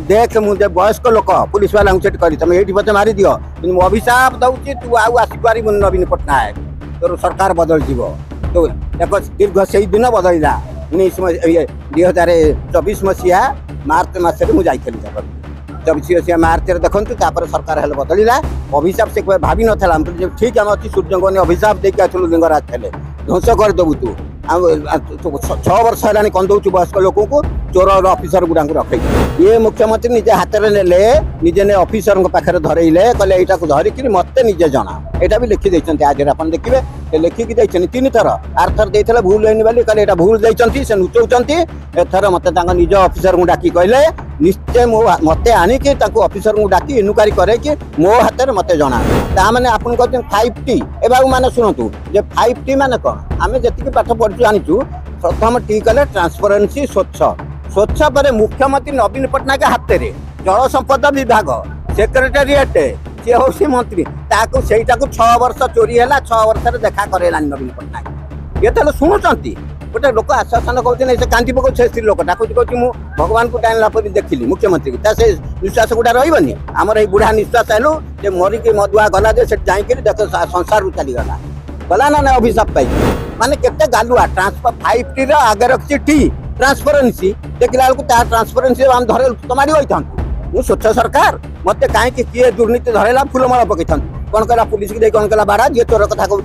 देख मुझे वयस्क लोक पुलिस वाला करी तुम ये पचे मारी दियो अभिशाप दौची तू आसपार नवीन पट्टनायक तोर सरकार बदल जीव तो एक दीर्घ से दिन बदलला 2024 मसीहा मार्च मसरे मुझे 24 मसीहा मार्च देखु सरकार हेल्ले बदलला अभिशाप से भाभी नाला ठीक आम अच्छी सूर्य अभिशाप देखिए आसलु लिंगराज थे ध्वंस करदेबू तू 6 वर्ष है कौन दौर वयस्क लोक को चोर अफिसर गुड़ा रख ये मुख्यमंत्री निजे हाथ में ने निजे ने अफिसर पाखे धरइले कहले यहाँ धरिक मत निजे जना यहाँ भी लिखी देते आज आप देखिए लिखिकी देते 3 थर आरथर देते भूल होनी बोली कहले भूल देते से लुचाऊँ एथर मत निज अफिसर को डाकी कहले निश्चय मत आनिकी अफिसर को डाकी इनक्वारी करे कि मो हाथ में मत जना ताने आप 5T ए बाबू मैंने शुणु 5T मान कौन आम जी पाठ पढ़ी जाचु प्रथम टी कहले ट्रांसपेरेन्सी स्वच्छ पर मुख्यमंत्री नवीन पट्टनायक हाथ में जल संपद विभाग सेक्रेटेरिएट सी हूँ सी मंत्री से 6 वर्ष चोरी है 6 वर्ष देखा करेला नवीन पट्टनायक ये तो शुणुंट गोटे लोक आश्वासन कहते से कांदी पकाऊ से स्त्री लोक डाकुच कहूँ भगवान को टाइम लापर देखिली मुख्यमंत्री की से निश्वास गुड़ा रही आमर ये बुढ़ा निश्वास आलु जे मरिकी मधुआ गला जाकर देख संसार चलीगला गला ना अभिशाप पाई माने केते गालुआ ट्रांसफर 5T आगे रखी टी ट्रांसपेरेन्सी देखला ट्रांसपेरेन्सी आम धरे तुम्हारी होता मु स्वच्छ सरकार मत कहीं किए दुर्नीति धरेला फूलमाला पकई कौन कहला पुलिस की कौन कहला बाड़ा जी चोर कथा कहूँ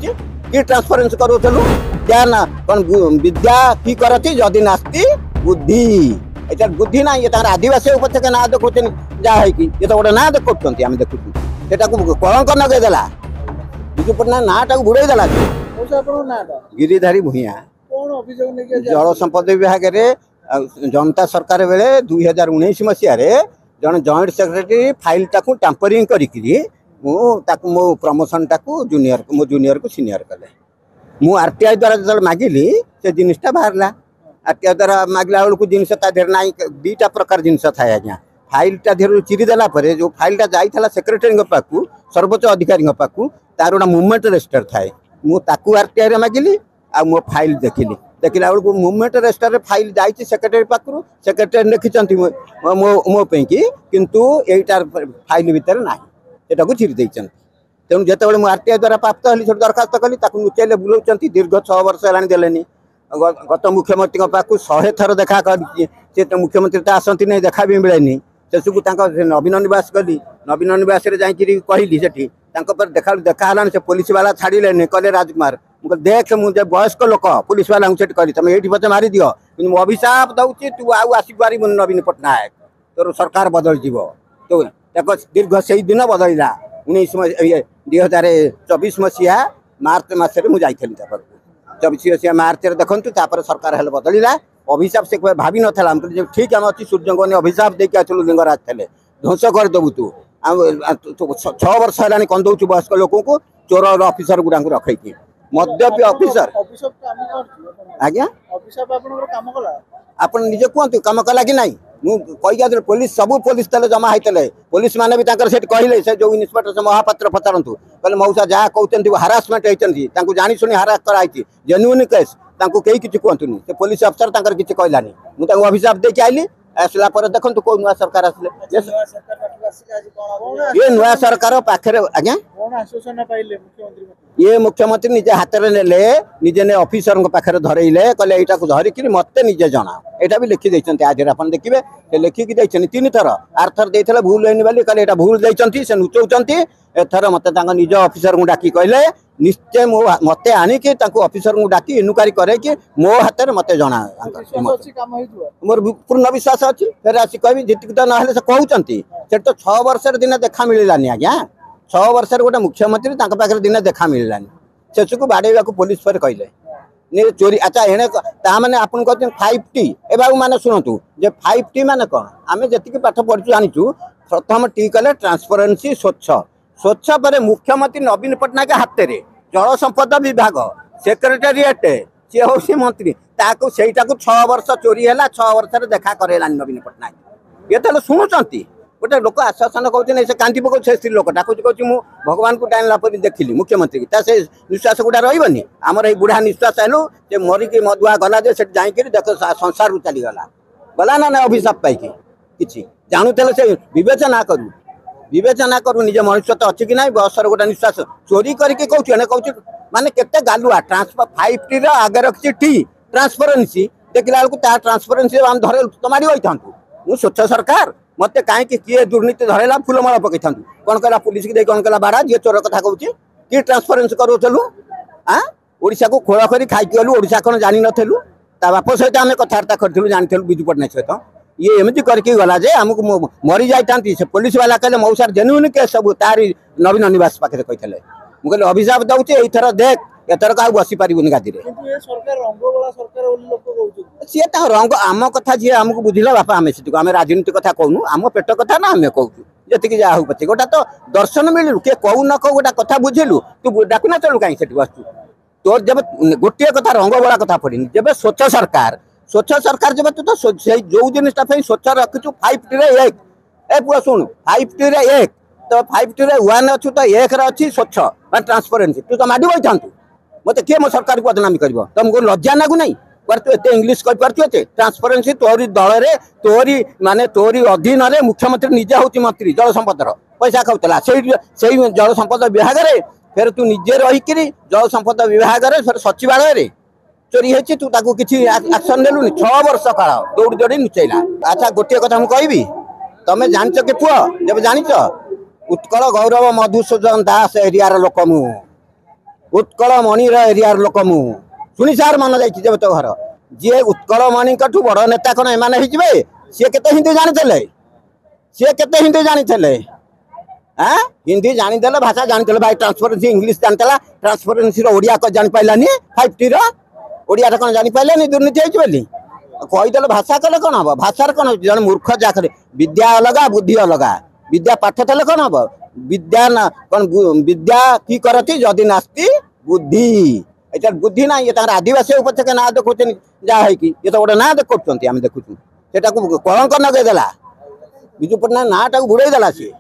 कि ट्रांसपेरेन्सी करूलु क्या ना कौन विद्या की करती जदि नास्ती बुद्धि ये बुद्धि ना ये आदिवासी उपत्यका ना देखुन जहाँ है कि ये तो गोटे ना देखुं आम देखु से कलंक नगेदेला विजु पट्टनायक नाटा बुड़े देला गिरिधारी भूया जल संपद विभाग जनता सरकार बेले 2019 मसीह जन जॉइंट सेक्रेटरी फाइल टाकू टैंपरिंग करी मो प्रमोशन टाकू मो जूनियर को सीनियर कले मु आरटीआई द्वारा जो मागिली से जिनटा बाहर आरटीआई द्वारा मागला बेलू जिनस ना 2टा प्रकार जिनस थाए आज्ञा फाइलटा देर चिरीदेला जो फाइलटा जाइला सेक्रेटरी पाखु सर्वोच्च अधिकारी पाखु तार गोटा मुवमेंट रजिस्टर थाए मुझे आरटीआई मागिली आ मो फाइल देखिली देखला बेलू मुवमेंट रजिस्टर फाइल जाइए सेक्रेटरी पाखु सेक्रेटरी लिखिं मोपी किंतु यहीटार फाइल भितर ना को चिरी देते तेणु जिते मुझे आरटीआई द्वारा प्राप्त हली से दरखास्त कली लुचाइले बुलाऊँ दीर्घ 6 वर्ष है देलेनी गत मुख्यमंत्री पाखु 100 थर देखा कर मुख्यमंत्री तो आसती नहीं देखा भी मिलेनी शेषकू नवीन निवास गली नवीन निवास कहली से देखा से पुलिस वाला छाड़े कहले राजकुमार देख मुझे वयस्क लोक पुलिस वाला करी तुम ये पचे मारी दियो अभिशाप दौची तू आसपार नवीन पट्टनायक तोर सरकार बदल जीव तो एक दीर्घ से दिन बदलला 2024 मसीहा मार्च मसरे मुझे 24 मसीहा मार्च देखु सरकार हेल्ले बदलला अभिशाप से भाभी नाला ठीक आम अच्छी सूर्य अभिशाप देखिए आसलु लिंगराज थे ध्वंस करदेबू तू 6 वर्ष है कौन दौर वयस्क लोक को चोर अफिसर गुड़ा रख मद्यपी अफिसर आज्ञा आप निजे कहतु कम कला कि नहीं मुझे पुलिस सब पुलिस तले जमा होते पुलिस मैंने भी कहले से जो इन्स्पेक्टर से महापात्र पचारतु कहले मौसा जहाँ कहते हारासमेंट होती जानी शुणी हारास कराई जेन्युइन केस कई किसी कहतुनि से पुलिस अफसर किसी कहलानी मुझे अभिशाप देके आइली आसला देखो कौ नुआ सरकार आसिले ये नुआ सरकार पाखे आज्ञा ये मुख्यमंत्री निजे हाथ में ने निजे ने अफिसर पाखे धरइले कहले यहाँ धरिक मत निजे जना यहाँ भी लिखी देते आज आप देखिए लिखिकी देते 3 थर आरथर देते भूल होनी बोली कहले यहाँ भूल देते से लुचाऊँ एथर मत निज अफिसर को डाकी कहले निश्चय मत आनिकी अफिसर को डाकी इनक्वारी करे कि मो हाथ में मत जना मोर पूर्ण विश्वास अच्छी फिर आसी कह जीत तो ना से कहते से तो 6 वर्ष दिन देखा मिलानी आज्ञा 6 वर्ष गोटे मुख्यमंत्री पाखे दिन देखा मिलानी शेषकू बाड़ेवा पुलिस पर कहले चोरी अच्छा एने ताने आप कहते 5T ए बाबू मैंने शुणु 5T मान कौन आम जी पाठ पढ़ी जाचु प्रथम टी कहले ट्रांसपेरेन्सी स्वच्छ पर मुख्यमंत्री नवीन पट्टनायक हाथ में जल संपद विभाग सेक्रेटेरिएट सी हूँ सी मंत्री से 6 वर्ष चोरी है 6 वर्ष देखा करेला नवीन पट्टनायक ये तो शुणुंट गोटे लोक आश्वासन कहते से कांदी पकाऊ से स्त्री लोक डाकुच कहूँ भगवान को टाइम लापर देखिली मुख्यमंत्री की से निश्वास गुड़ा रही आमर ये बुढ़ा निश्वास आलु जे मरिकी मधुआ गला जाकर देख संसार चलीगला गला ना अभिशाप पाई कि ଜାଣୁଥିଲେ ସେ ବିବେଚନା କରୁ ନିଜ ମଣିଷ ତ ଅଛି କି ନାହିଁ ବସର ଗୋଟେ ନିଶ୍ୱାସ ଚୋରି କରିକି କହୁଛୁ ଏନେ କହୁଛୁ ମାନେ କେତେ ଗାଲୁଆ ଟ୍ରାନ୍ସଫର 5T ର ଆଗେ ରଖିଛି ଟି ଟ୍ରାନ୍ସପରେନ୍ସି ଦେଖିଲା ବେଳକୁ ତା ଟ୍ରାନ୍ସପରେନ୍ସି ଆମେ ଧରେ ତ ମାଡ଼ି ହୋଇଥାନ୍ତୁ ମୁଁ ସ୍ୱଚ୍ଛ ସରକାର ମତେ କାହିଁକି କିଏ ଦୁର୍ନୀତି ଧରେଇଲା ଫୁଲମାଳ ପକେଇଥାନ୍ତୁ କ'ଣ କହିଲା ପୁଲିସକି ଦେଇ କ'ଣ କହିଲା ବାଡ଼ା ଯିଏ ଚୋର କଥା କହୁଛି କି ଟ୍ରାନ୍ସପରେନ୍ସି କରୁଥିଲୁ ଓଡ଼ିଶାକୁ ଖୋଳ କରି ଖାଇକି ଗଲୁ ଓଡ଼ିଶା କ'ଣ ଜାଣିନଥିଲୁ ତା ବାପ ସହିତ ଆମେ କଥାବାର୍ତ୍ତା କରିଥିଲୁ ଜାଣିଥିଲୁ ବିଜୁ ପଟ୍ଟନାୟକ ସହିତ ये एमती करके गला जे आमको मरी जाती से पुलिस वाला कहले मौसार जेन्युइन केस सब तारी नवीन निवास पाखे कहते मुझे अभिशाप दौचे एथर देख एथर का बसी पारिबुनि गादी सी रंग आम कथा जी आमको बुझिला बापा आम से आम राजनीति कथा कहूँ आम पेट कथा ना आम कहूँ जी जहाँ हो पचे गोटा तो दर्शन मिलू किए कहू न कहू गोटा कथा बुझेलु तू डाकुना चलू कहीं से बसु तोर जब गोटे कथा रंग बड़ा कथा पड़नी जब स्वच्छ सरकार जब तू तो जो जिनटा स्वच्छ रखु 5T रे 1 ए पुआ शुणु 5T रे 1 तो 5T रे 1 अच्छु तो 1 रे अच्छी स्वच्छ ट्रांसपेरेंसी तू तो माडी बैठा मत किए मो सरकार को बदनामी कर तुमको लज्जा लागू नहीं तू एत इंग्लीश कहीपे ट्रांसपेरेंसी तोरी दल रे तोरी माने तोरी अधीन रे मुख्यमंत्री निजे हूँ मंत्री जल संपदर पैसा खाऊला से जल संपद विभाग रे फिर तू निजे रहीकि जल संपद विभाग रे फिर सचिवालय चोरी है तू ताकू किसी एक्शन नेलुनि 6 वर्ष काल दौड़ी दौड़ी नुचैला अच्छा गोटे कथा मुझे कहबी तमें जानिच कि पुआ जब जानिच उत्कल गौरव मधुसूदन दास एरियार लोक मु उत्कल मणिर एरियार लोक मु शुणी सार मन जाइए जब तो घर जी उत्कल मणि बड़ नेता कौन एम सी केते हिंदी जानी हिंदी जानीदे भाषा जानी भाई ट्रांसपेरेंसी इंग्लीश जानता ट्रांसपेरेंसी ओडिया जापारानी 5T ओडिया कौन जापारे दुर्नीति होती कहीदेल भाषा कले कौन हम भाषार कौन जन मूर्ख जाकर विद्या अलग बुद्धि अलग विद्या पाठ थे कौन हम विद्या कौन विद्या की करती जदि नास्ती बुद्धि ये बुद्धि ना ये आदिवासी उपचे ना देखुं जहाँ ये तो गोटे ना देखुं आम देखुँ से कलंक नगेदेला विजु पट्टनायक ना बुड़ेदेला सी